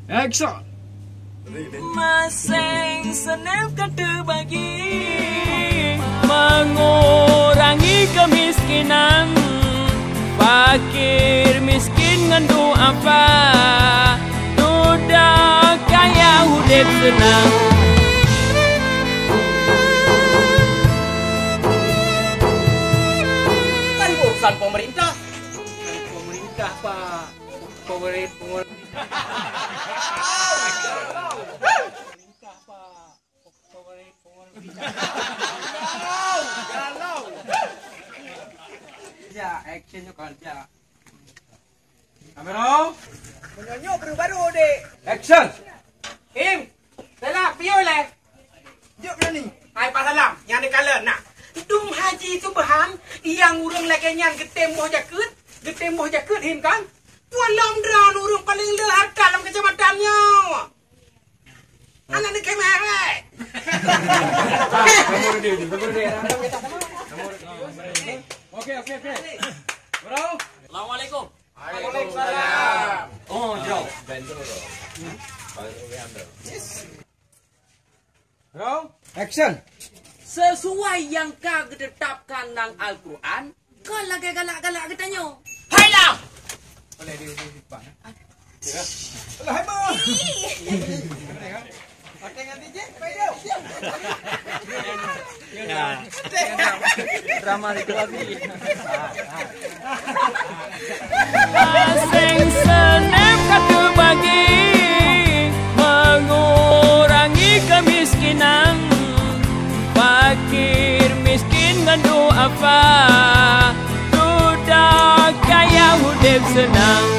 Action. Masing senep terbagi, mengurangi kemiskinan, fakir miskin ngandu apa, duda kaya hidup senang. Kan urusan pemerintah. Pemerintah Pak, pemerintah. Ya, actionnya kerja. Kamera. Menyonyok kru baru dek. Action. Im. Salah, piyo le. Jom dah ni. Hai pasalam, yang ni kala nak. Dung haji Subhan yang urang lagi nyan getem moh jakut him kan. Tuan lamdran urang paling le harta dalam kecamatannya. Anak ni kamera. Oke. Bro. Assalamualaikum. Waalaikumsalam. Oh, jauh. Bro. Action. Sesuai yang kau ditetapkan dalam Al-Quran, kau lagi galak-galak katanya. Hai lah. Lah hai Tengah DJ, baik Drama itu lagi. Masing senep terbagi, mengurangi kemiskinan, fakir miskin ngandu apa, duda kaya hidup senang.